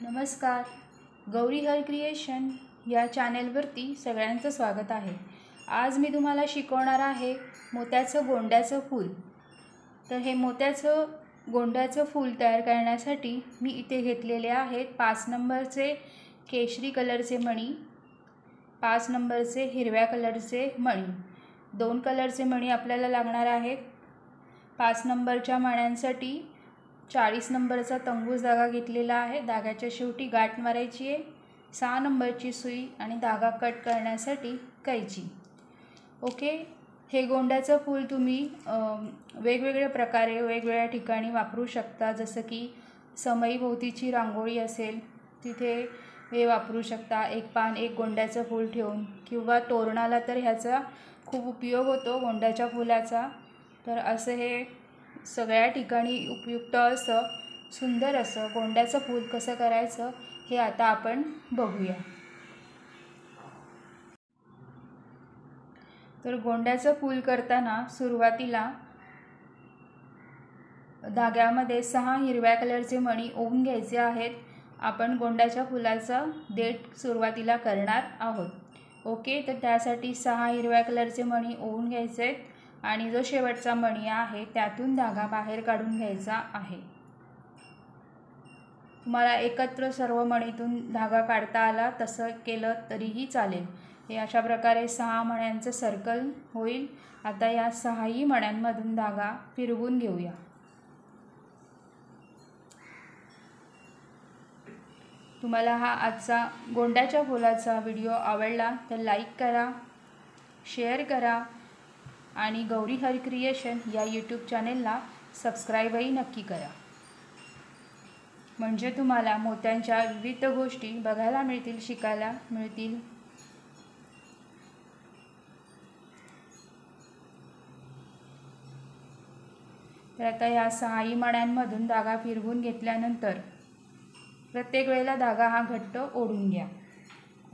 नमस्कार. गौरी हर क्रिएशन या चॅनेलवरती सगळ्यांचं स्वागत आहे. आज मी तुम्हाला शिकवणार आहे मोत्याचं गोंड्याचं फूल. तर हे मोत्याचं गोंड्याचं फूल तयार करण्यासाठी मी इथे घेतलेले आहेत 5 नंबरचे केशरी कलरचे मणी, 5 नंबरचे हिरव्या कलरचे मणी. 2 कलरचे मणी आपल्याला लागणार आहेत. 5 नंबरच्या मण्यांसाठी 40 नंबरचा तंबूस धागा घेतलेला आहे. धाग्याच्या शेवटी गाठ मारायची आहे. 6 नंबरची सुई आणि धागा कट करण्यासाठी कैची. ओके. हे गोंड्याचं फूल तुम्ही वेगवेगळ्या प्रकारे वेगवेगळ्या ठिकाणी वापरू शकता. जसं की समईभोवतीची रांगोळी असेल तिथे हे वापरू शकता. एक पान एक गोंड्याचं फूल ठेवून, किंवा तोरणाला तर ह्याचा खूप उपयोग होतो गोंड्याच्या फुलाचा. तर असं हे सगळ्या ठिकाणी उपयुक्त असं सुंदर असं गोंड्याचं फूल कसं करायचं हे आता आपण बघूया. तर गोंड्याचं फूल करताना सुरुवातीला धाग्यामध्ये 6 हिरव्या कलरचे मणी ओवून घ्यायचे आहेत. आपण गोंड्याच्या फुलाचा देठ सुरुवातीला करणार आहोत. ओके. तर त्यासाठी 6 हिरव्या कलरचे मणी ओवून घ्यायचे आहेत आणि जो शेवटचा मणी आहे त्यातून धागा बाहेर काढून घ्यायचा आहे. तुम्हाला एकत्र सर्व मणीतून धागा काढता आला तसं केलं तरीही चालेल. हे अशा प्रकारे 6 मण्यांचं सर्कल होईल. आता या 6ही मण्यांमधून धागा फिरवून घेऊया. तुम्हाला हा आजचा गोंड्याच्या फुलाचा व्हिडिओ आवडला तर लाईक करा, शेअर करा आणि गौरी हर क्रिएशन या यूट्यूब चॅनेलला सबस्क्राईबही नक्की करा. म्हणजे तुम्हाला मोत्यांच्या विविध गोष्टी बघायला मिळतील, शिकायला मिळतील. तर आता या 6ही मण्यांमधून धागा फिरवून घेतल्यानंतर प्रत्येक वेळेला धागा हा घट्ट ओढून घ्या.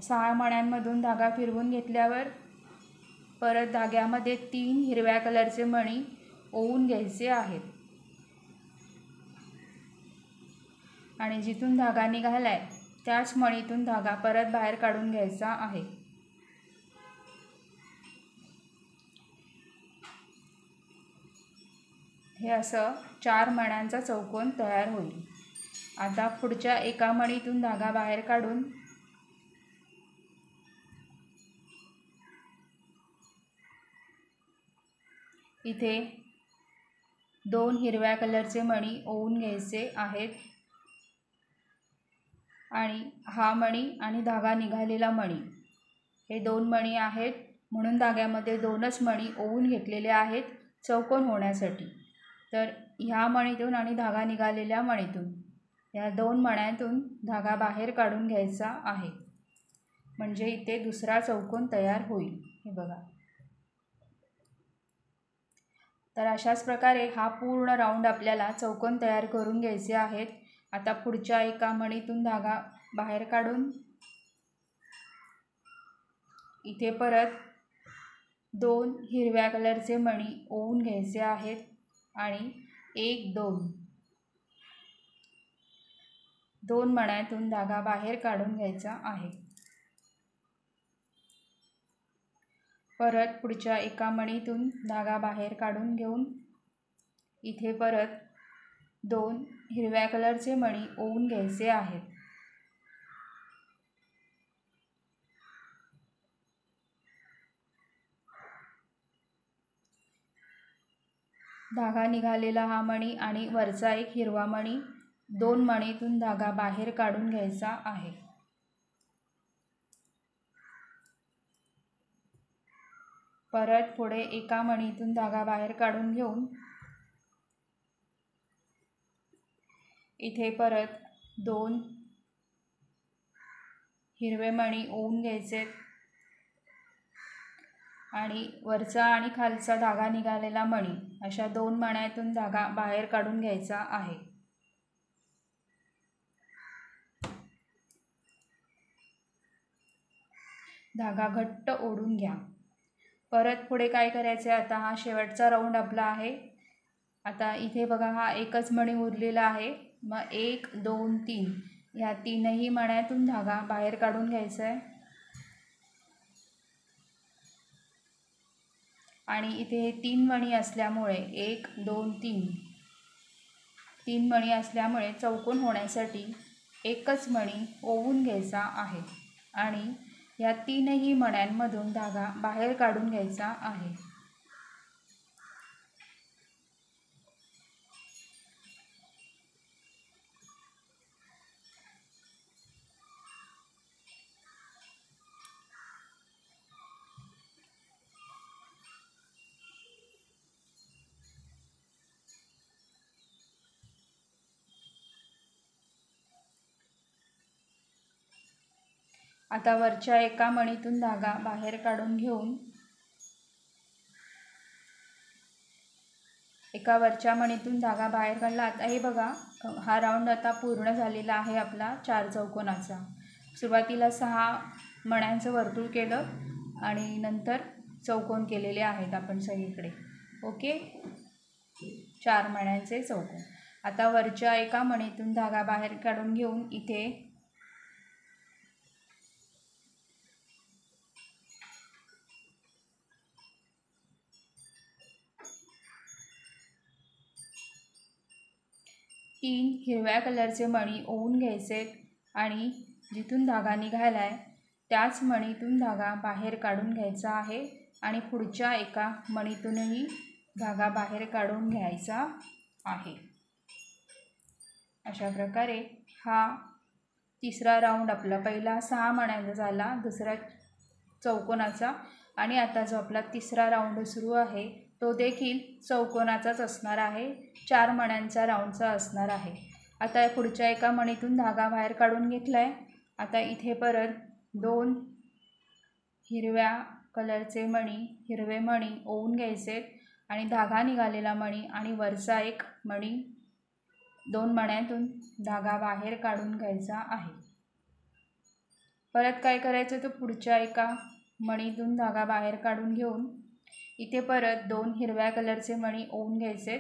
6 मण्यांमधून धागा फिरवून घेतल्यावर परत धाग्यामध्ये 3 हिरव्या कलरचे मणी ओवून घ्यायचे आहेत आणि जिथून धागा निघालाय त्याच मणीतून धागा परत बाहेर काढून घ्यायचा आहे. हे असं 4 मण्यांचा चौकोन तयार होईल. आता पुढच्या एका मणीतून धागा बाहेर काढून इथे 2 हिरव्या कलरचे मणी ओवून घ्यायचे आहेत आणि हा मणी आणि धागा निघालेला मणी हे 2 मणी आहेत, म्हणून धाग्यामध्ये 2च मणी ओवून घेतलेले आहेत चौकोन होण्यासाठी. तर ह्या मणीतून आणि धागा निघालेल्या मणीतून या 2 मण्यांतून धागा बाहेर काढून घ्यायचा आहे. म्हणजे इथे दुसरा चौकोन तयार होईल. हे बघा. तर अशाच प्रकारे हा पूर्ण राऊंड आपल्याला चौकोन तयार करून घ्यायचे आहेत. आता पुढच्या एका मणीतून धागा बाहेर काढून इथे परत 2 हिरव्या कलरचे मणी ओवून घ्यायचे आहेत आणि 1 2 मण्यांतून धागा बाहेर काढून घ्यायचा आहे. परत पुढच्या एका मणीतून धागा बाहेर काढून घेऊन इथे परत 2 हिरव्या कलरचे मणी ओवून घ्यायचे आहेत. धागा निघालेला हा मणी आणि वरचा एक हिरवा मणी 2 मणीतून धागा बाहेर काढून घ्यायचा आहे. परत पुढे एका मणीतून धागा बाहेर काढून घेऊन इथे परत 2 हिरवे मणी ओवून घ्यायचे आणि वरचा आणि खालचा धागा निघालेला मणी अशा 2 मण्यांतून धागा बाहेर काढून घ्यायचा आहे. धागा घट्ट ओढून घ्या. परत पुढे काय करायचं आहे, आता हा शेवटचा राऊंड आपला आहे. आता इथे बघा हा एकच मणी उरलेला आहे. मग 1 2 3 या तीनही मण्यातून धागा बाहेर काढून घ्यायचा आहे आणि इथे हे 3 मणी असल्यामुळे 1 2 3 मणी असल्यामुळे चौकोन होण्यासाठी एकच मणी ओवून घ्यायचा आहे आणि या तीनही मण्यांमधून धागा बाहेर काढून घ्यायचा आहे। आता वरच्या एका मणीतून धागा बाहेर काढून घेऊन एका वरच्या मणीतून धागा बाहेर काढला। आता हे बघा, हा राऊंड आता पूर्ण झालेला आहे आपला 4 चौकोनाचा। सुरुवातीला 6 मण्यांचं वर्तुळ केलं आणि नंतर चौकोन केलेले आहेत आपण सगळीकडे। ओके, 4 मण्यांचे चौकोन। आता वरच्या एका मणीतून धागा बाहेर काढून घेऊन इथे तीन हिरव्या कलरचे मणी ओवून घ्यायचे आणि जिथून धागा निघाला आहे त्याच मणीतून धागा बाहेर काढून घ्यायचा आहे आणि पुढच्या एका मणीतूनही धागा बाहेर काढून घ्यायचा आहे। अशा प्रकारे हा तिसरा राऊंड आपला पहिला 6 मण्यांचा झाला, दुसरा चौकोनाचा आणि आता जो आपला तिसरा राऊंड सुरू आहे तो देखील चौकोनाचाच असणार आहे, 4 मण्यांचा राऊंडचा असणार आहे। आता पुढच्या एका मणीतून धागा बाहेर काढून घेतलाय। आता इथे परत 2 हिरव्या कलरचे मणी, हिरवे मणी ओवून घ्यायचे आणि धागा निघालेला मणी आणि वरचा एक मणी 2 मण्यांतून धागा बाहेर काढून घ्यायचा आहे। परत काय करायचं, तर पुढच्या एका मणीतून धागा बाहेर काढून घेऊन इथे परत 2 हिरव्या कलरचे मणी ओवून घ्यायचे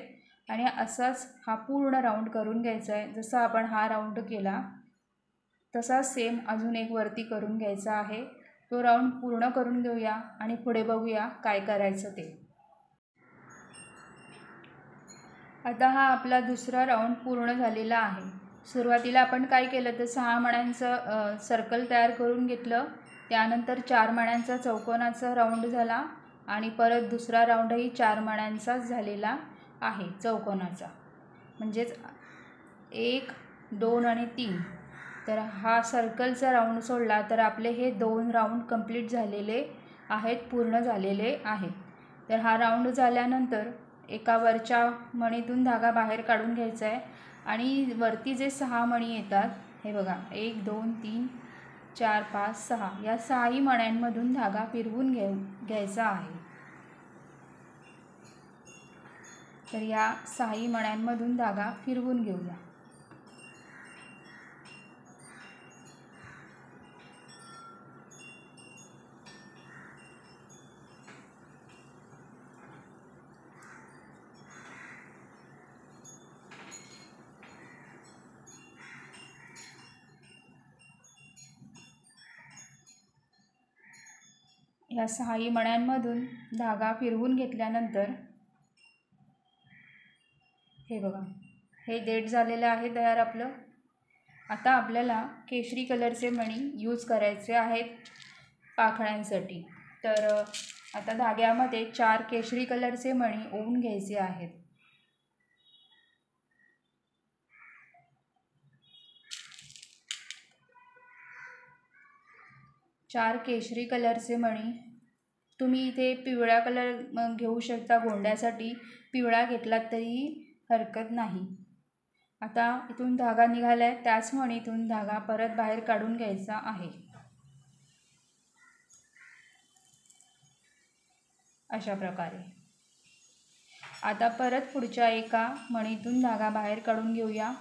आणि असाच हा पूर्ण राऊंड करून घ्यायचा आहे। जसा आपण हा राऊंड केला तसा सेम अजून एक वरती करून घ्यायचा आहे। तो राऊंड पूर्ण करून घेऊया आणि पुढे बघूया काय करायचं ते। आता हा आपला दुसरा राऊंड पूर्ण झालेला आहे। सुरुवातीला आपण काय केलं तर 6 मण्यांचं सर्कल तयार करून घेतलं, त्यानंतर 4 मण्यांचा चौकोनाचा राऊंड झाला आणि परत दुसरा राऊंडही 4 मण्यांचाच झालेला आहे चौकोनाचा, म्हणजेच 1 2 आणि 3। तर हा सर्कलचा राऊंड सोडला तर आपले हे 2 राऊंड कंप्लीट झालेले आहेत, पूर्ण झालेले आहेत। तर हा राऊंड झाल्यानंतर एका वरच्या मणीतून धागा बाहेर काढून घ्यायचा आहे आणि वरती जे 6 मणी येतात, हे बघा 1 2 3 4 5 6, या 6ही मण्यांमधून धागा फिरवून घ्यायचा आहे। तर या 6ही मण्यांमधून धागा फिरवून घेऊया। या 6ही मण्यांमधून धागा फिरवून घेतल्यानंतर हे बघा, हे देठ झालेलं आहे तयार आपलं। आता आपल्याला केशरी कलरचे मणी यूज करायचे आहेत पाखड्यांसाठी। तर आता धाग्यामध्ये 4 केशरी कलरचे मणी ओवून घ्यायचे आहेत। चार केशरी कलरचे मणी, तुम्ही इथे पिवळा कलर घेऊ शकता, गोंड्यासाठी पिवळा घेतलात तरी हरकत नाही। आता इथून धागा निघाला आहे त्याच मणीतून धागा परत बाहेर काढून घ्यायचा आहे। अशा प्रकारे आता परत पुढच्या एका मणीतून धागा बाहेर काढून घेऊया।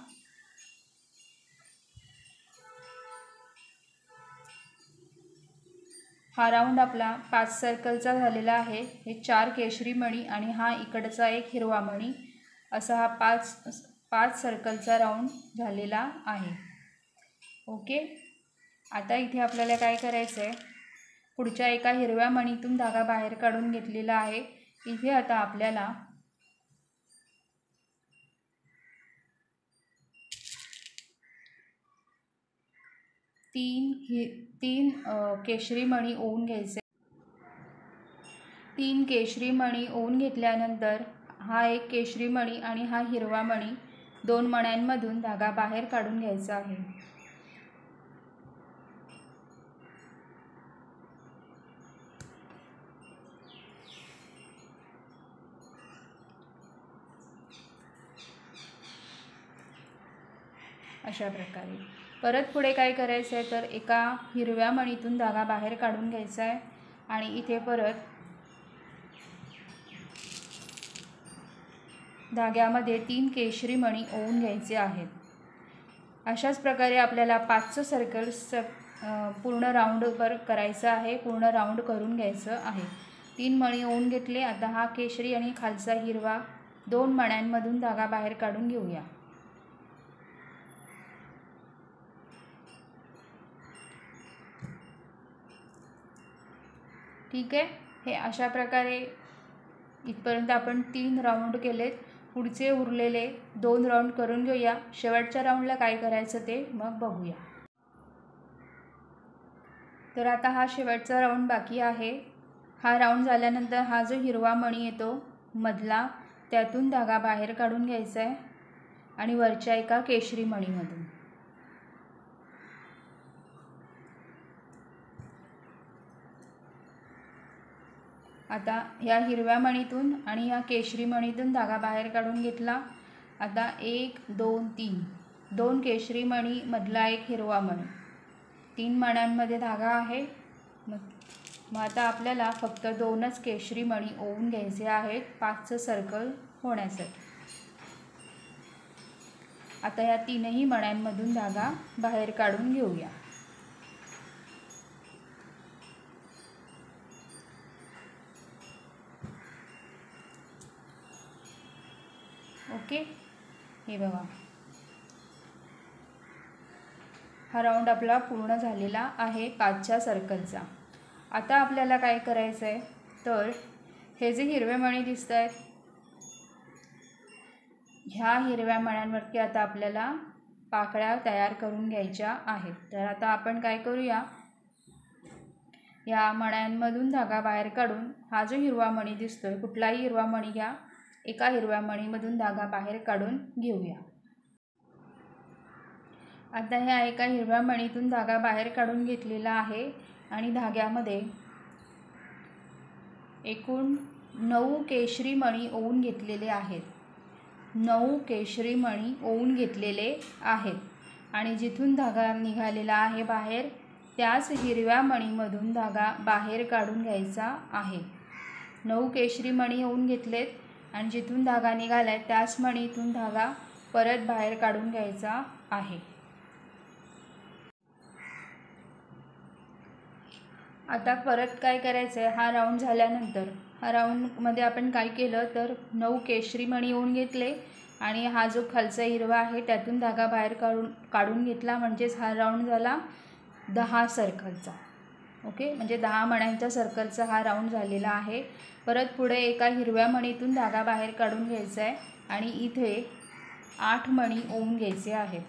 हा राऊंड आपला 5 सर्कलचा झालेला आहे। हे 4 केशरी मणी आणि हा इकडचा एक हिरवा मणी, असा हा 5 सर्कलचा राऊंड झालेला आहे। ओके. आता इथे आपल्याला काय करायचं आहे, पुढच्या एका हिरव्या मणीतून धागा बाहेर काढून घेतलेला आहे. इथे आता आपल्याला तीन केशरी मणी ओवून घ्यायचे. 3 केशरी मणी ओवून घेतल्यानंतर हा एक केशरी मणी आणि हा हिरवा मणी 2 मण्यांमधून धागा बाहेर काढून घ्यायचा आहे. अशा प्रकारे परत पुढे काय करायचं आहे, तर एका हिरव्या मणीतून धागा बाहेर काढून घ्यायचा आहे आणि इथे परत धाग्यामध्ये 3 केशरी मणी ओवून घ्यायचे आहेत. अशाच प्रकारे आपल्याला 5 सर्कल्स पूर्ण राऊंडवर करायचं आहे, पूर्ण राऊंड करून घ्यायचं आहे. 3 मणी ओवून घेतले. आता हा केशरी आणि खालचा हिरवा 2 मण्यांमधून धागा बाहेर काढून घेऊया. ठीक आहे. हे अशा प्रकारे इथपर्यंत आपण 3 राऊंड केलेत. पुढचे उरलेले 2 राऊंड करून घेऊया. शेवटच्या राऊंडला काय करायचं ते मग बघूया. तर आता हा शेवटचा राऊंड बाकी आहे. हा राऊंड झाल्यानंतर हा जो हिरवा मणी येतो मधला, त्यातून धागा बाहेर काढून घ्यायचा आहे आणि वरच्या एका केशरी मणीमधून आता ह्या हिरव्या मणीतून आणि ह्या केशरी मणीतून धागा बाहेर काढून घेतला. आता 1 2 3 2 केशरी मणी मधला एक हिरवा मणी, 3 मण्यांमध्ये धागा आहे. मग आता आपल्याला फक्त 2च केशरी मणी ओवून घ्यायचे आहेत 5 सर्कल होण्यासाठी. आता या 3ही मण्यांमधून धागा बाहेर काढून घेऊया. ओके. हे बघा, हा राऊंड आपला पूर्ण झालेला आहे 5च्या सर्कलचा. आता आपल्याला काय करायचं आहे, तर हे जे हिरवे मणी दिसत आहेत ह्या हिरव्या मण्यांवरती आता आपल्याला पाकळ्या तयार करून घ्यायच्या आहेत. तर आता आपण काय करूया, या मण्यांमधून धागा बाहेर काढून हा जो हिरवा मणी दिसतोय, कुठलाही हिरवा मणी घ्या, एका हिरव्या मणीमधून धागा बाहेर काढून घेऊया. आता ह्या एका हिरव्या मणीतून धागा बाहेर काढून घेतलेला आहे आणि धाग्यामध्ये एकूण 9 केशरी मणी ओवून घेतलेले आहेत. 9 केशरी मणी ओवून घेतलेले आहेत आणि जिथून धागा निघालेला आहे बाहेर, त्याच हिरव्या मणीमधून धागा बाहेर काढून घ्यायचा आहे. 9 केशरी मणी ओवून घेतलेत आणि जिथून धागा निघाला आहे त्याच मणीतून धागा परत बाहेर काढून घ्यायचा आहे. आता परत काय करायचं आहे, हा राऊंड झाल्यानंतर हा राऊंडमध्ये आपण काय केलं, तर 9 केशरी मणी ओवून घेतले आणि हा जो खालचा हिरवा आहे त्यातून धागा बाहेर काढून घेतला. म्हणजेच हा राऊंड झाला 10 सर्कलचा. ओके, म्हणजे 10 मण्यांच्या सर्कलचा हा राऊंड झालेला आहे. परत पुढे एका हिरव्या मणीतून धागा बाहेर काढून घ्यायचा आहे आणि इथे 8 मणी ओवून घ्यायचे आहेत.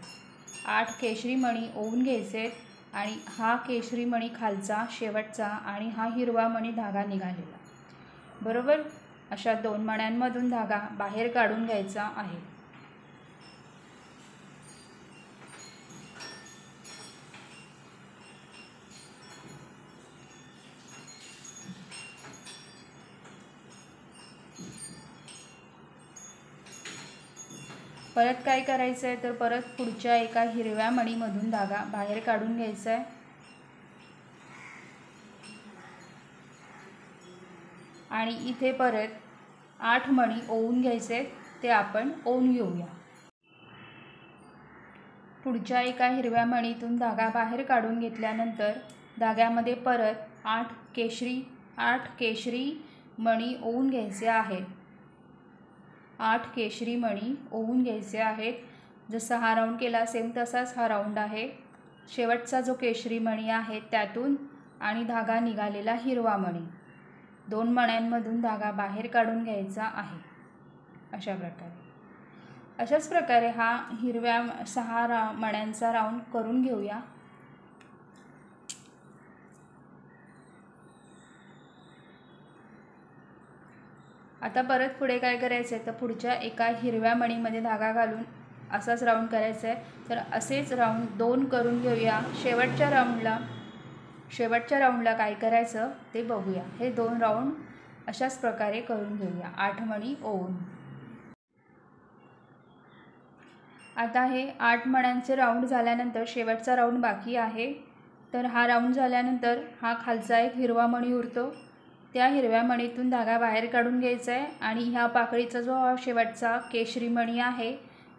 8 केशरी मणी ओवून घ्यायचे आहेत आणि हा केशरी मणी खालचा शेवटचा आणि हा हिरवा मणी धागा निघालेला बरोबर अशा 2 मण्यांमधून धागा बाहेर काढून घ्यायचा आहे. परत काय करायचं आहे, तर परत पुढच्या एका हिरव्या मणीमधून धागा बाहेर काढून घ्यायचा आहे आणि इथे परत 8 मणी ओवून घ्यायचे, ते आपण ओवून घेऊया. पुढच्या एका हिरव्या मणीतून धागा बाहेर काढून घेतल्यानंतर धाग्यामध्ये परत 8 केशरी मणी ओवून घ्यायचे आहेत. 8 केशरी मणी ओवून घ्यायचे आहेत. जसा हा राऊंड केला सेम तसाच हा राऊंड आहे. शेवटचा जो केशरी मणी आहे त्यातून आणि धागा निघालेला हिरवा मणी, 2 मण्यांमधून धागा बाहेर काढून घ्यायचा आहे. अशाच प्रकारे हा हिरव्या 6 मण्यांचा राऊंड करून घेऊया. आता परत पुढे काय करायचं आहे तर पुढच्या एका हिरव्या मणीमध्ये धागा घालून असाच राऊंड करायचा आहे. तर असेच राऊंड 2 करून घेऊया. शेवटच्या राऊंडला काय करायचं ते बघूया. हे 2 राऊंड अशाच प्रकारे करून घेऊया 8 मणी ओवून. आता हे 8 मण्यांचे राऊंड झाल्यानंतर शेवटचा राऊंड बाकी आहे. तर हा राऊंड झाल्यानंतर हा खालचा एक हिरवा मणी उरतो, त्या हिरव्या मणीतून धागा बाहेर काढून घ्यायचा आहे आणि ह्या पाकळीचा जो शेवटचा केशरी मणी आहे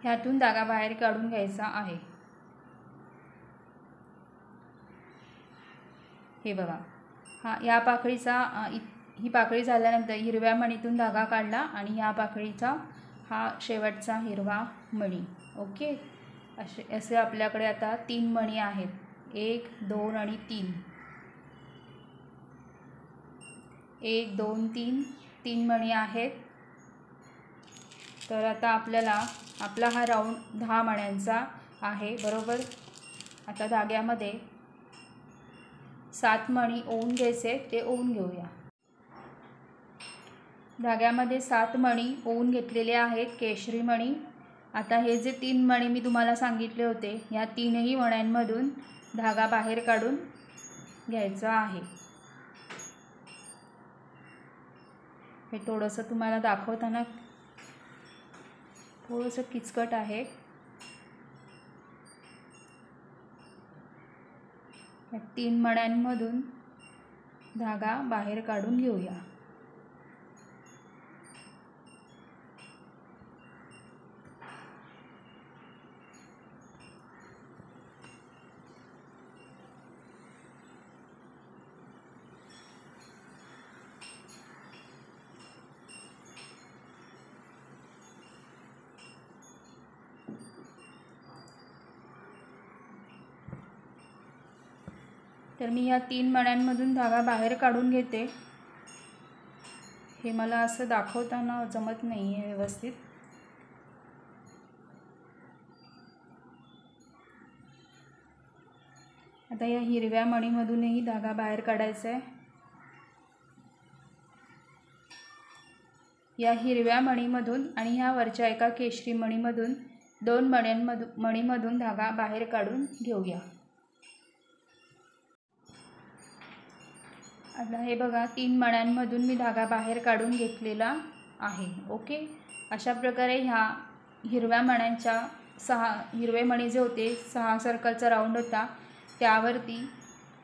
ह्यातून धागा बाहेर काढून घ्यायचा आहे. हे बघा, या पाकळीचा ही पाकळी झाल्यानंतर हिरव्या मणीतून धागा काढला आणि ह्या पाकळीचा हा शेवटचा हिरवा मणी. ओके, असे आपल्याकडे आता 3 मणी आहेत. 1 2 आणि 3. 1 2 3 3 मणी आहेत. तर आता आपला हा राऊंड 10 मण्यांचा आहे बरोबर. आता धाग्यामध्ये 7 मणी ओवून घ्यायचे, ते ओवून घेऊया. धाग्यामध्ये 7 मणी ओवून घेतलेले आहेत, केशरी मणी. आता हे जे 3 मणी मी तुम्हाला सांगितले होते या 3ही मण्यांमधून धागा बाहेर काढून घ्यायचा आहे. हे थोडंसं तुम्हाला दाखवताना थोडंसं किचकट आहे. या 3 मण्यांमधून धागा बाहेर काढून घेऊया. तर मी ह्या 3 मण्यांमधून धागा बाहेर काढून घेते. हे मला असं दाखवताना जमत नाही आहे व्यवस्थित. आता या हिरव्या मणीमधूनही धागा बाहेर काढायचा आहे. या हिरव्या मणीमधून आणि ह्या वरच्या एका केशरी मणीमधून 2 मणीमधून धागा बाहेर काढून घेऊया. आता हे बघा, 3 मण्यांमधून मी धागा बाहेर काढून घेतलेला आहे. ओके, अशा प्रकारे ह्या हिरव्या मण्यांच्या 6 हिरवे मणी जे होते 6 सर्कलचा राऊंड होता त्यावरती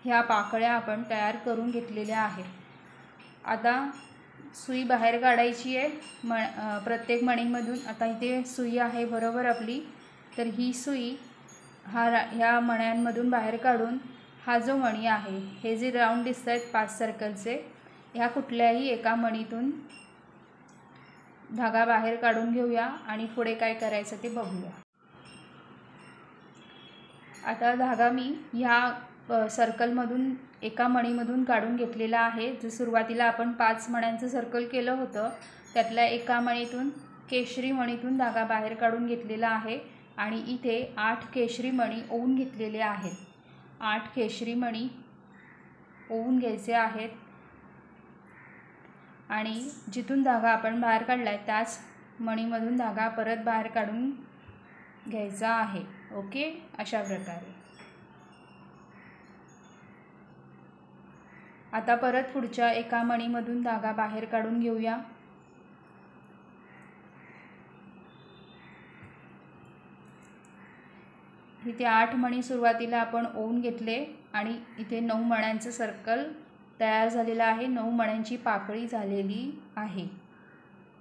ह्या पाकळ्या आपण तयार करून घेतलेल्या आहेत. आता सुई बाहेर काढायची आहे प्रत्येक मणीमधून. आता इथे सुई आहे बरोबर आपली. तर ही सुई ह्या मण्यांमधून बाहेर काढून हा जो मणी आहे, हे जे राऊंड दिसत आहेत 5 सर्कलचे, ह्या कुठल्याही एका मणीतून धागा बाहेर काढून घेऊया आणि पुढे काय करायचं ते बघूया. आता धागा मी ह्या सर्कलमधून एका मणीमधून काढून घेतलेला आहे. जो सुरुवातीला आपण 5 मण्यांचं सर्कल केलं होतं त्यातल्या एका मणीतून केशरी मणीतून धागा बाहेर काढून घेतलेला आहे आणि इथे 8 केशरी मणी ओवून घेतलेले आहेत. 8 केशरी मणी ओवून घ्यायचे आहेत आणि जिथून धागा आपण बाहेर काढला आहे त्याच मणीमधून धागा परत बाहेर काढून घ्यायचा आहे. ओके, अशा प्रकारे. आता परत पुढच्या एका मणीमधून धागा बाहेर काढून घेऊया. इथे 8 मणी सुरुवातीला आपण ओवून घेतले आणि इथे 9 मण्यांचं सर्कल तयार झालेलं आहे. 9 मण्यांची पाकळी झालेली आहे.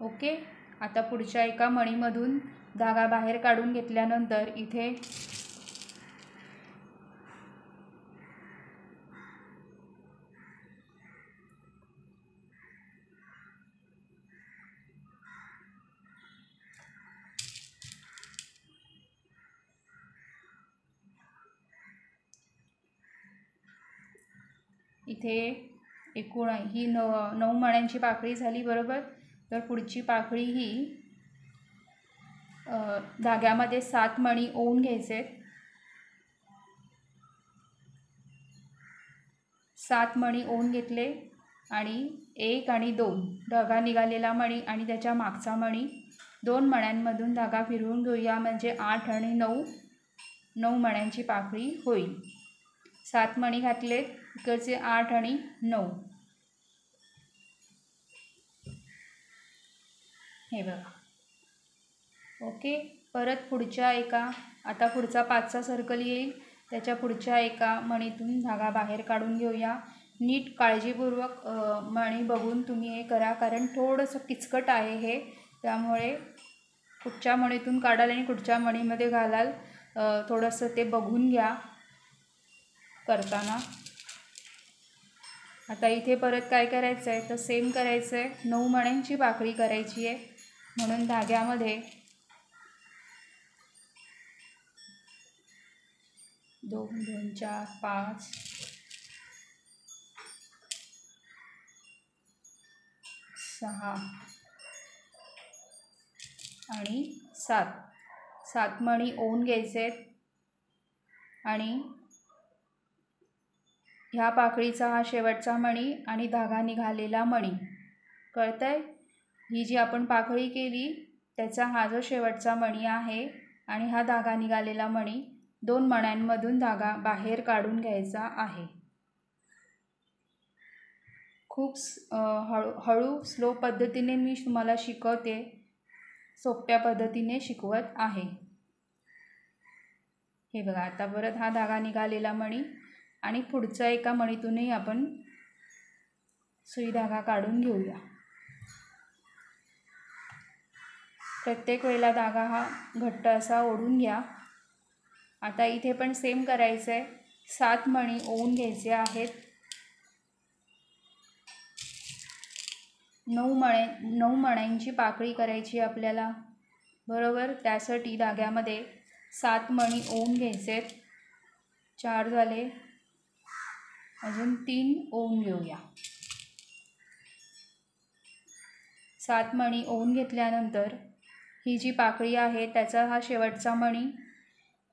ओके, आता पुढच्या एका मणीमधून धागा बाहेर काढून घेतल्यानंतर इथे इथे एकूण ही 9 मण्यांची पाकळी झाली बरोबर. तर पुढची पाकळी ही धाग्यामध्ये 7 मणी ओवून घ्यायचे. 7 मणी ओवून घेतले आणि 1 आणि 2 धागा निघालेला मणी आणि त्याच्या मागचा मणी 2 मण्यांमधून धागा फिरवून घेऊया. म्हणजे 8 आणि 9 मण्यांची पाकळी होईल. 7 मणी घातले, इकडचे 8 आणि 9. हे बघा. ओके. परत पुढच्या एका, आता पुढचा 5चा सर्कल येईल, त्याच्या पुढच्या एका मणीतून धागा बाहेर काढून घेऊया. नीट काळजीपूर्वक मणी बघून तुम्ही हे करा, कारण थोडंसं किचकट आहे हे. त्यामुळे कुठच्या मणीतून काढाल आणि कुठच्या मणीमध्ये घालाल थोडंसं ते बघून घ्या करताना. आता इथे परत काय करायचं आहे तर सेम करायचं आहे. 9 मण्यांची पाकळी करायची आहे. म्हणून धाग्यामध्ये 2 2 4 5 6 आणि 7 मणी ओवून घ्यायचे आहेत. आणि ह्या पाकळीचा हा शेवटचा मणी आणि धागा निघालेला मणी. कळतंय? ही जी आपण पाकळी केली त्याचा हा जो शेवटचा मणी आहे आणि हा धागा निघालेला मणी, 2 मण्यांमधून धागा बाहेर काढून घ्यायचा आहे. खूप हळू स्लो पद्धतीने मी तुम्हाला शिकवते, सोप्या पद्धतीने शिकवत आहे. हे बघा. आता परत हा धागा निघालेला मणी आणि पुढच्या एका मणीतूनही आपण सुई धागा काढून घेऊया. प्रत्येक वेळेला धागा हा घट्ट असा ओढून घ्या. आता इथे पण सेम करायचं आहे. 7 मणी ओवून घ्यायचे आहेत. 9 मण्यांची पाकळी करायची आपल्याला बरोबर. त्यासाठी धाग्यामध्ये 7 मणी ओवून घ्यायचे. 4 झाले, अजून 3 ओवून घेऊया. 7 मणी ओवून घेतल्यानंतर ही जी पाकळी आहे त्याचा हा शेवटचा मणी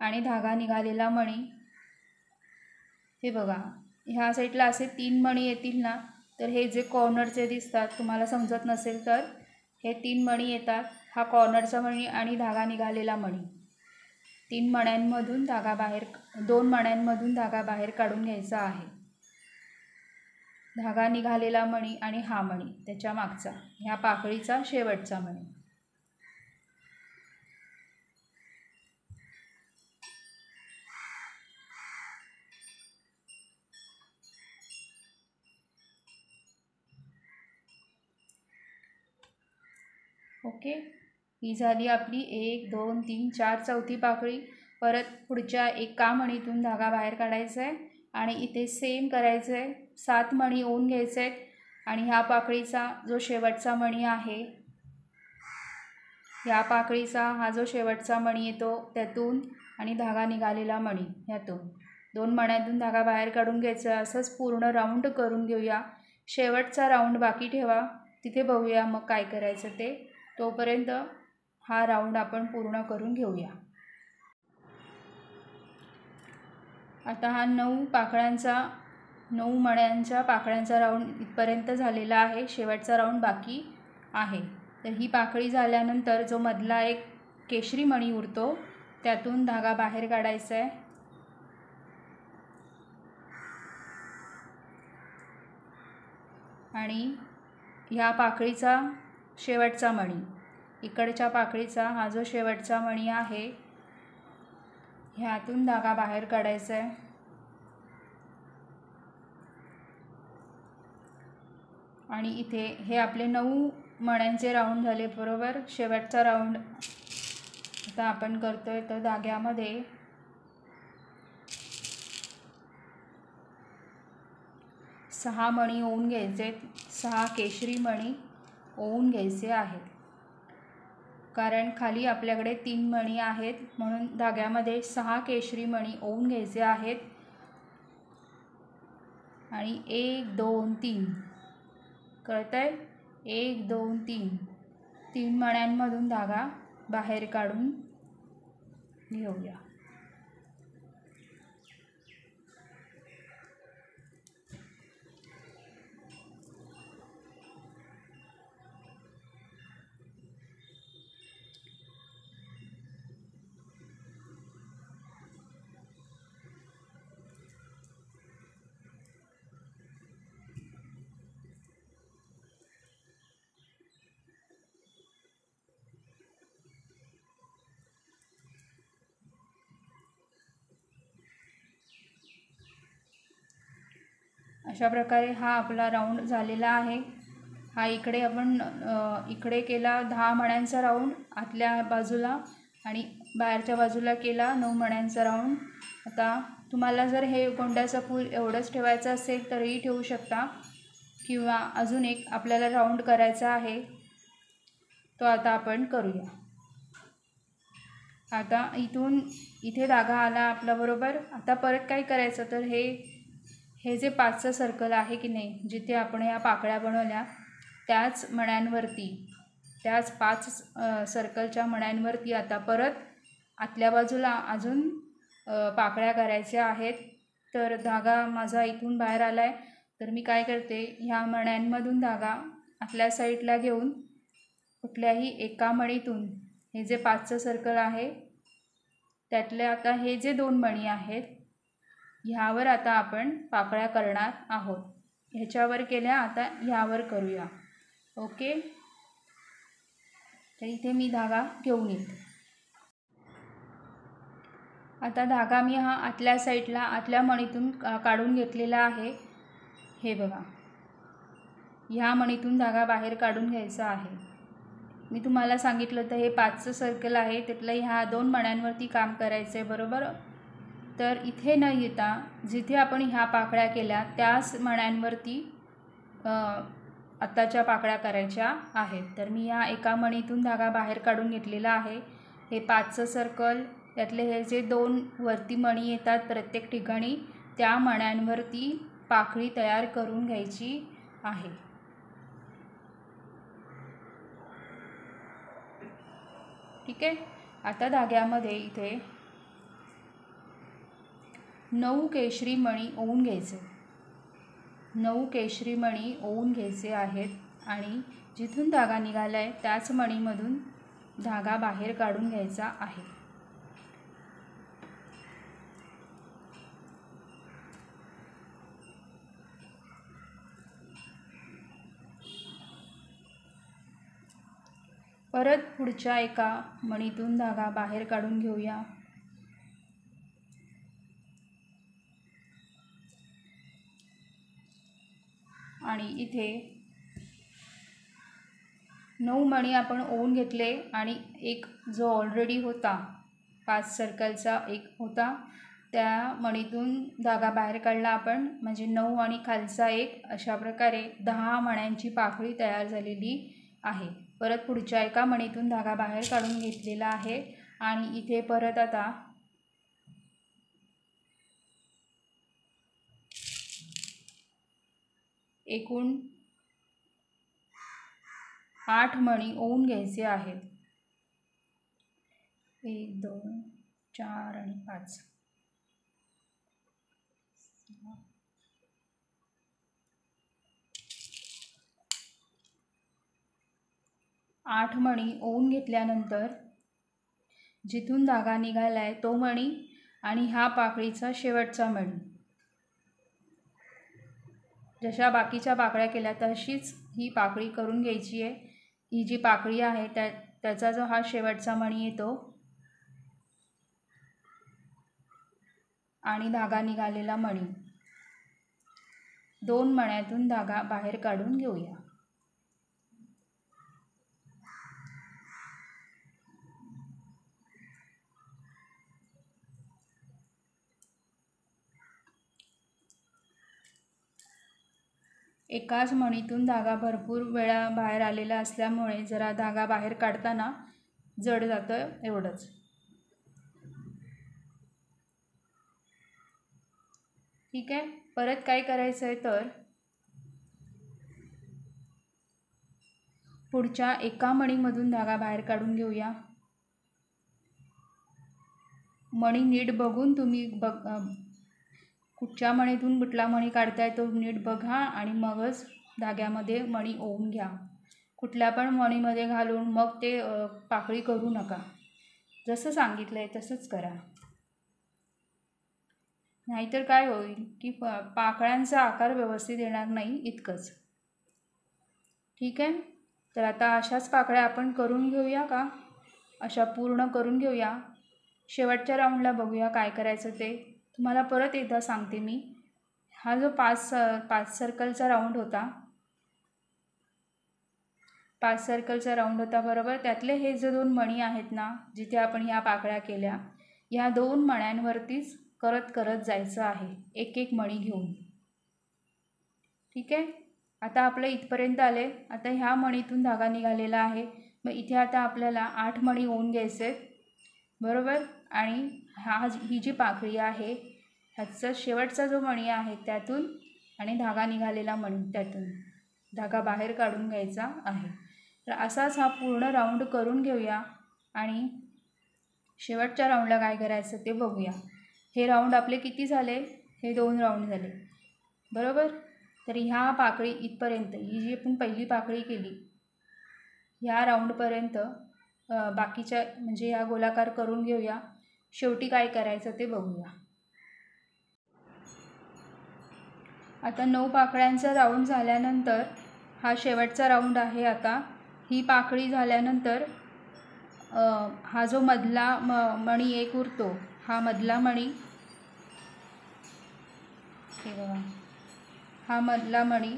आणि धागा निघालेला मणी. हे बघा, ह्या साईडला असे 3 मणी येतील ना, तर हे जे कॉर्नरचे दिसतात, तुम्हाला समजत नसेल तर हे 3 मणी येतात. हा कॉर्नरचा मणी आणि धागा निघालेला मणी. 3 मण्यांमधून धागा बाहेर 2 मण्यांमधून धागा बाहेर काढून घ्यायचा आहे. धागा निघालेला मणी आणि हा मणी त्याच्या मागचा, ह्या पाकळीचा शेवटचा मणी. ओके. ही झाली आपली 1 2 3 4 चौथी पाकळी. परत पुढच्या एका मणीतून धागा बाहेर काढायचा आहे आणि इथे सेम करायचं आहे. 7 मणी ओवून घ्यायचे आहेत आणि ह्या पाकळीचा जो शेवटचा मणी आहे, ह्या पाकळीचा हा जो शेवटचा मणी येतो त्यातून आणि धागा निघालेला मणी ह्यातून 2 मण्यांतून धागा बाहेर काढून घ्यायचा. असंच पूर्ण राऊंड करून घेऊया. शेवटचा राऊंड बाकी ठेवा, तिथे बघूया मग काय करायचं ते. तोपर्यंत हा राऊंड आपण पूर्ण करून घेऊया. आता हा 9 मण्यांच्या पाकळ्यांचा राऊंड इथपर्यंत झालेला आहे. शेवटचा राऊंड बाकी आहे. तर ही पाकळी झाल्यानंतर जो मधला एक केशरी मणी उरतो त्यातून धागा बाहेर काढायचा आहे. आणि ह्या पाकळीचा शेवटचा मणी, इकडच्या पाकळीचा हा जो शेवटचा मणी आहे, ह्यातून धागा बाहेर काढायचा आहे. आणि इथे हे आपले 9 मण्यांचे राऊंड झाले बरोबर. शेवटचा राऊंड आता आपण करतोय. तर धाग्यामध्ये 6 मणी ओवून घ्यायचे. 6 केशरी मणी ओवून घ्यायचे आहेत. कारण खाली आपल्याकडे 3 मणी आहेत, म्हणून धाग्यामध्ये 6 केशरी मणी ओवून घ्यायचे आहेत. आणि 1 2 3 कळतंय, 1 2 3 3 मण्यांमधून धागा बाहेर काढून घेऊया. अशा प्रकारे हा आपला राऊंड झालेला आहे. हा इकडे आपण इकडे केला 10 मण्यांचा राऊंड आतल्या बाजूला आणि बाहेरच्या बाजूला केला 9 मण्यांचा राऊंड. आता तुम्हाला जर हे गोंड्याचं फूल एवढंच ठेवायचं असेल तरीही ठेवू शकता, किंवा अजून एक आपल्याला राऊंड करायचा आहे तो आता आपण करूया. आता इथून इथे धागा आला आपला बरोबर. आता परत काय करायचं तर हे जे 5चं सर्कल आहे की नाही, जिथे आपण ह्या पाकळ्या बनवल्या त्याच मण्यांवरती, त्याच 5 सर्कलच्या मण्यांवरती आता परत आतल्या बाजूला अजून पाकळ्या करायच्या आहेत. तर धागा माझा इथून बाहेर आला आहे, तर मी काय करते, ह्या मण्यांमधून धागा आतल्या साईडला घेऊन कुठल्याही एका मणीतून हे जे 5चं सर्कल आहे त्यातले आता हे जे 2 मणी आहेत ह्यावर आता आपण पाकळ्या करणार आहोत. ह्याच्यावर केल्या, आता ह्यावर करूया. ओके, तर इथे मी धागा घेऊन येते. आता धागा मी हा आतल्या साईडला आतल्या मणीतून काढून घेतलेला आहे. हे बघा, ह्या मणीतून धागा बाहेर काढून घ्यायचा आहे. मी तुम्हाला सांगितलं तर हे 5चं सर्कल आहे, त्यातलं ह्या 2 मण्यांवरती काम करायचं आहे बरोबर. तर इथे न येता जिथे आपण ह्या पाकळ्या केल्या त्याच मण्यांवरती आत्ताच्या पाकळ्या करायच्या आहेत. तर मी ह्या एका मणीतून धागा बाहेर काढून घेतलेला आहे. हे 5चं सर्कल, त्यातले हे जे 2 वरती मणी येतात प्रत्येक ठिकाणी, त्या मण्यांवरती पाकळी तयार करून घ्यायची आहे. ठीक आहे. आता धाग्यामध्ये इथे 9 केशरी मणी ओवून घ्यायचे. 9 केशरी मणी ओवून घ्यायचे आहेत आणि जिथून धागा निघाला आहे त्याच मणीमधून धागा बाहेर काढून घ्यायचा आहे. परत पुढच्या एका मणीतून धागा बाहेर काढून घेऊया. आणि इथे 9 मणी आपण ओवून घेतले आणि एक जो ऑलरेडी होता 5 सर्कलचा एक होता त्या मणीतून धागा बाहेर काढला आपण, म्हणजे 9 आणि खालचा एक, अशा प्रकारे 10 मण्यांची पाकळी तयार झालेली आहे. परत पुढच्या एका मणीतून धागा बाहेर काढून घेतलेला आहे आणि इथे परत आता एकूण 8 मणी ओवून घ्यायचे आहेत. 1 2 4 आणि 5. 8 मणी ओवून घेतल्यानंतर जिथून धागा निघाला आहे तो मणी आणि हा पाकळीचा शेवटचा मणी, जशा बाकीच्या पाकळ्या केल्या तशीच ही पाकळी करून घ्यायची आहे. ही जी पाकळी आहे त्याचा जो हा शेवटचा मणी येतो आणि धागा निघालेला मणी, 2 मण्यातून धागा बाहेर काढून घेऊया. एकाच मणीतून धागा भरपूर वेळा बाहेर आलेला असल्यामुळे जरा धागा बाहेर काढताना जड जातं, एवढंच. ठीक आहे. परत काय करायचं आहे तर पुढच्या एका मणीमधून धागा बाहेर काढून घेऊया. मणी नीट बघून तुम्ही कुठच्या मणीतून कुठला मणी काढताय तो नीट बघा आणि मगच धाग्यामध्ये मणी ओवून घ्या. कुठल्या पण मणीमध्ये घालून मग ते पाकळी करू नका. जसं सांगितलं आहे तसंच करा, नाहीतर काय होईल की पाकळ्यांचा आकार व्यवस्थित येणार नाही इतकंच. ठीक आहे. तर आता अशाच पाकळ्या आपण करून घेऊया का, अशा पूर्ण करून घेऊया. शेवटच्या राऊंडला बघूया काय करायचं ते. तुम्हाला परत एकदा सांगते मी. हा जो पाच सर्कलचा राऊंड होता, 5 सर्कलचा राऊंड होता बरोबर. त्यातले हे जे 2 मणी आहेत ना, जिथे आपण ह्या पाकळ्या केल्या, ह्या 2 मण्यांवरतीच करत जायचं आहे, एक एक मणी घेऊन. ठीक आहे. आता आपलं इथपर्यंत आले. आता ह्या मणीतून धागा निघालेला आहे. मग इथे आता आपल्याला 8 मणी ओवून घ्यायचे बरोबर. आणि ही जी पाकळी आहे ह्याचा शेवटचा जो मणी आहे त्यातून आणि धागा निघालेला मणी त्यातून धागा बाहेर काढून घ्यायचा आहे. तर असाच हा पूर्ण राऊंड करून घेऊया आणि शेवटच्या राऊंडला काय करायचं ते बघूया. हे राऊंड आपले किती झाले, हे 2 राऊंड झाले बरोबर. तर ह्या पाकळी इथपर्यंत, ही जी आपण पहिली पाकळी केली ह्या राऊंडपर्यंत बाकीच्या म्हणजे ह्या गोलाकार करून घेऊया. शेवटी काय करायचं ते बघूया. आता 9 पाकळ्यांचा राऊंड झाल्यानंतर हा शेवटचा राऊंड आहे. आता ही पाकळी झाल्यानंतर हा जो मधला मणी एक उरतो, हा मधला मणी, हे बघा, हा मधला मणी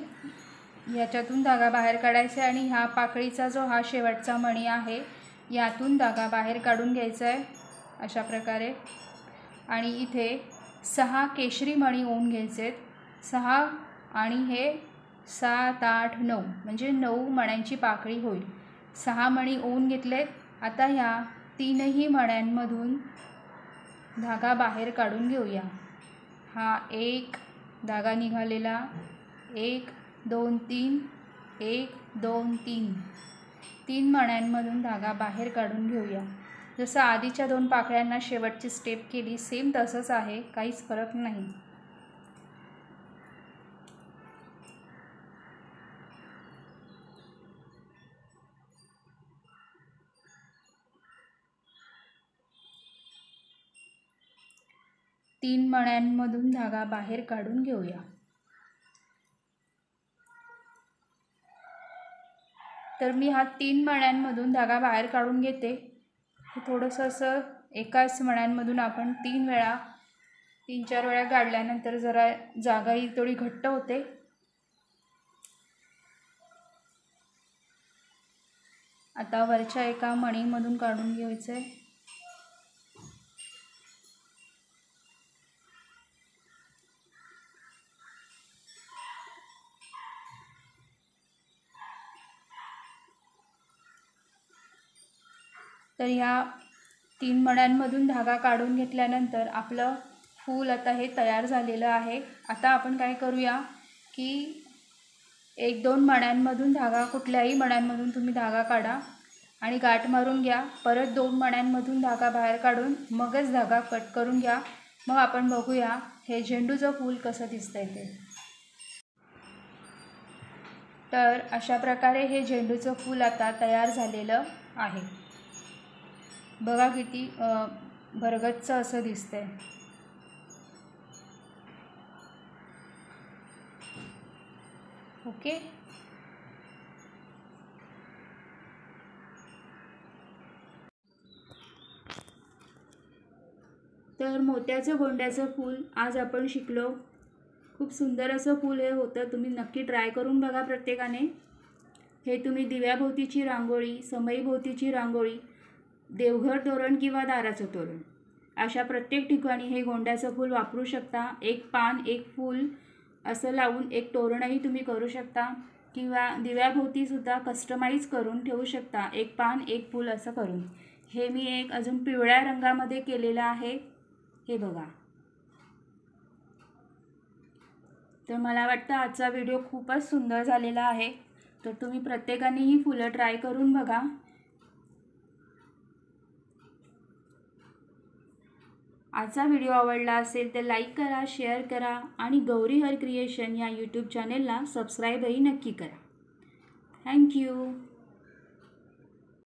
याच्यातून धागा बाहेर काढायचा आहे आणि ह्या पाकळीचा जो हा शेवटचा मणी आहे यातून धागा बाहेर काढून घ्यायचा आहे अशा प्रकारे. आणि इथे 6 केशरी मणी ओवून घ्यायचे आहेत. 6 आणि हे 7, 8, 9 म्हणजे 9 मण्यांची पाकळी होईल. 6 मणी ओवून घेतलेत. आता ह्या 3ही मण्यांमधून धागा बाहेर काढून घेऊया. हा एक धागा निघालेला, 1 2 3, 1 2 3, 3 मण्यांमधून धागा बाहेर काढून घेऊया. जसं आधीच्या 2 पाकळ्यांना शेवटची स्टेप केली सेम तसंच आहे, काहीच फरक नाही. तीन मण्यांमधून धागा बाहेर काढून घेऊया. तर मी हा 3 मण्यांमधून धागा बाहेर काढून घेते. थोडंसं असं एकाच मण्यांमधून आपण 3-4 वेळा काढल्यानंतर जरा जागा ही थोडी घट्ट होते. आता वरच्या एका मणीमधून काढून घ्यायचं आहे. तर ह्या 3 मण्यांमधून धागा काढून घेतल्यानंतर आपलं फूल आता हे तयार झालेलं आहे. आता आपण काय करूया की 1-2 मण्यांमधून धागा, कुठल्याही मण्यांमधून तुम्ही धागा काढा आणि गाठ मारून घ्या. परत 2 मण्यांमधून धागा बाहेर काढून मगच धागा कट करून घ्या. मग आपण बघूया हे झेंडूचं फूल कसं दिसतंय ते. तर अशा प्रकारे हे झेंडूचं फूल आता तयार झालेलं आहे. बघा किती भरगच्च असं दिसतंय. ओके. तर मोत्याचं गोंड्याचं फूल आज आपण शिकलो. खूप सुंदर असं फूल हे होतं. तुम्ही नक्की ट्राय करून बघा प्रत्येकाने. हे तुम्ही दिव्याभोवतीची रांगोळी, समईभोवतीची रांगोळी, देवघर तोरण किंवा दाराचं तोरण अशा प्रत्येक ठिकाणी हे गोंड्याचं फूल वापरू शकता. एक पान एक फूल असं लावून एक तोरणही तुम्ही करू शकता किंवा दिव्याभोवतीसुद्धा कस्टमाइज करून ठेवू शकता, एक पान एक फूल असं करून. हे मी एक अजून पिवळ्या रंगामध्ये केलेलं आहे. हे बघा. तर मला वाटतं आजचा व्हिडिओ खूपच सुंदर झालेला आहे. तर तुम्ही प्रत्येकाने ही फुलं ट्राय करून बघा. आजचा व्हिडिओ आवडला असेल तर लाईक करा, शेअर करा आणि गौरी हर क्रिएशन या यूट्यूब चॅनेलला सबस्क्राईबही नक्की करा. थँक्यू.